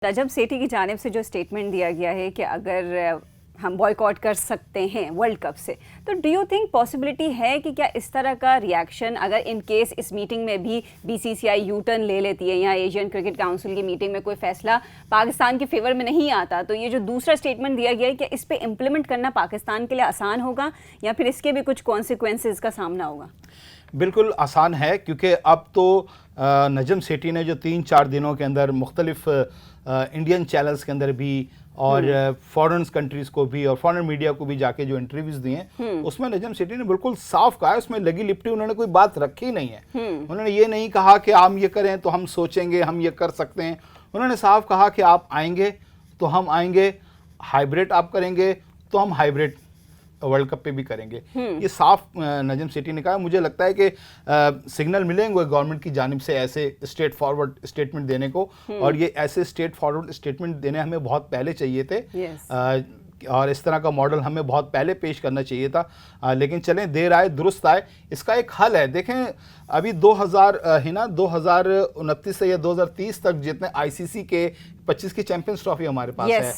नजम सेठी की जानिब से जो स्टेटमेंट दिया गया है कि अगर हम बॉयकॉट कर सकते हैं वर्ल्ड कप से, तो डू यू थिंक पॉसिबिलिटी है कि क्या इस तरह का रिएक्शन अगर इन केस इस मीटिंग में भी बीसीसीआई यू टर्न ले लेती है या एशियन क्रिकेट काउंसिल की मीटिंग में कोई फैसला पाकिस्तान के फेवर में नहीं आता, तो ये जो दूसरा स्टेटमेंट दिया गया है कि इस पर इम्प्लीमेंट करना पाकिस्तान के लिए आसान होगा या फिर इसके भी कुछ कॉन्सिक्वेंसेस का सामना होगा? बिल्कुल आसान है, क्योंकि अब तो नजम सेठी ने जो 3-4 दिनों के अंदर मुख्तलिफ इंडियन चैनल्स के अंदर भी और फॉरेन कंट्रीज को भी और फॉरेन मीडिया को भी जाके जो इंटरव्यूज दिए हैं, उसमें नजम सेठी ने बिल्कुल साफ कहा है, उसमें लगी लिपटी उन्होंने कोई बात रखी नहीं है। उन्होंने ये नहीं कहा कि हम ये करें तो हम सोचेंगे, हम ये कर सकते हैं। उन्होंने साफ कहा कि आप आएंगे तो हम आएंगे, हाइब्रिड आप करेंगे तो हम हाइब्रिड वर्ल्ड कप पे भी करेंगे। ये साफ नजम सेठी ने कहा। मुझे लगता है कि सिग्नल मिलेंगे गवर्नमेंट की जानिब से ऐसे स्ट्रेट फॉरवर्ड स्टेटमेंट देने को, और ये ऐसे स्ट्रेट फॉरवर्ड स्टेटमेंट देने हमें बहुत पहले चाहिए थे। और इस तरह का मॉडल हमें बहुत पहले पेश करना चाहिए था, लेकिन चलें, देर आए दुरुस्त आए। इसका एक हल है। देखें, अभी 2029 से या 2030 तक जितने आईसीसी के 25 की चैंपियंस ट्रॉफी हमारे पास है,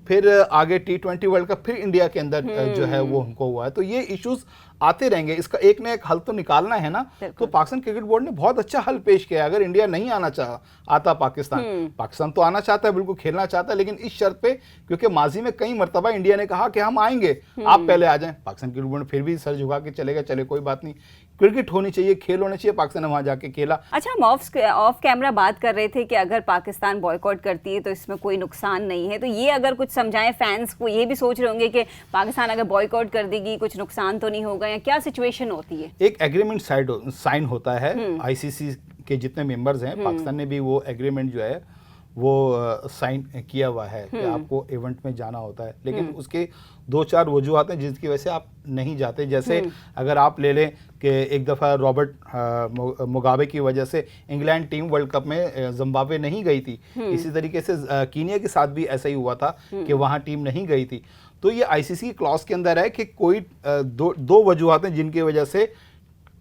फिर आगे T20 वर्ल्ड कप फिर इंडिया के अंदर जो है वो हमको हुआ है, तो ये इश्यूज आते रहेंगे। इसका एक ना एक हल तो निकालना है ना। तो पाकिस्तान क्रिकेट बोर्ड ने बहुत अच्छा हल पेश किया है। अगर इंडिया नहीं आता पाकिस्तान तो आना चाहता है, बिल्कुल खेलना चाहता है, लेकिन इस शर्त पे, क्योंकि माजी में कई मरतबा इंडिया ने कहा कि हम आएंगे, आप पहले आ जाएं। पाकिस्तान क्रिकेट बोर्ड ने फिर भी सर झुका के चलेगा, चले कोई बात नहीं, क्रिकेट होनी चाहिए, खेल होना चाहिए। पाकिस्तान ने वहां जाके खेला। अच्छा, हम ऑफ कैमरा बात कर रहे थे कि अगर पाकिस्तान बॉयकॉट करती है तो इसमें कोई नुकसान नहीं है, तो ये अगर कुछ समझाएं फैंस को, ये भी सोच रहे होंगे कि पाकिस्तान अगर बॉयकॉट कर देगी कुछ नुकसान तो नहीं होगा, या क्या सिचुएशन होती है? एक एग्रीमेंट साइन होता है आईसीसी के जितने मेंबर्स हैं, पाकिस्तान ने भी वो एग्रीमेंट जो है वो साइन किया हुआ है कि आपको इवेंट में जाना होता है, लेकिन उसके 2-4 वजूहत हैं जिसकी वजह से आप नहीं जाते। जैसे अगर आप ले लें कि एक दफ़ा रॉबर्ट मुगाबे की वजह से इंग्लैंड टीम वर्ल्ड कप में जिम्बाब्वे नहीं गई थी। इसी तरीके से कीनिया के साथ भी ऐसा ही हुआ था कि वहाँ टीम नहीं गई थी। तो ये आईसीसी की क्लॉज के अंदर है कि कोई दो वजूहत हैं जिनकी वजह से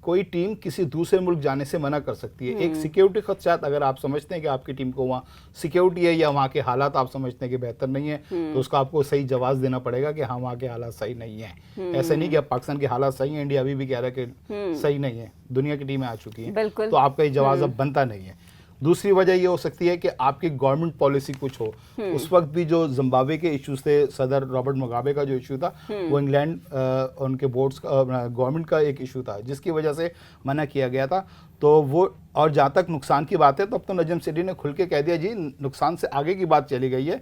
कोई टीम किसी दूसरे मुल्क जाने से मना कर सकती है। एक सिक्योरिटी खदशात, अगर आप समझते हैं कि आपकी टीम को वहाँ सिक्योरिटी है या वहाँ के हालात आप समझते हैं कि बेहतर नहीं है, तो उसका आपको सही जवाब देना पड़ेगा कि हाँ, वहाँ के हालात सही नहीं है। ऐसा नहीं कि पाकिस्तान के हालात सही हैं, इंडिया अभी भी कह रहा है कि सही नहीं है, दुनिया की टीमें आ चुकी हैं, तो आपका ये जवाब अब बनता नहीं है। दूसरी वजह ये हो सकती है कि आपकी गवर्नमेंट पॉलिसी कुछ हो। उस वक्त भी जो जिम्बाब्वे के इश्यूज थे, सदर रॉबर्ट मुगाबे का जो इशू था, वो इंग्लैंड उनके बोर्ड्स का, गवर्नमेंट का एक इशू था, जिसकी वजह से मना किया गया था। तो वो, और जहाँ तक नुकसान की बात है, तो अब तो नजम सेठी ने खुल के कह दिया, जी नुकसान से आगे की बात चली गई है।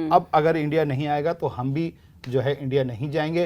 अब अगर इंडिया नहीं आएगा तो हम भी जो है इंडिया नहीं जाएंगे।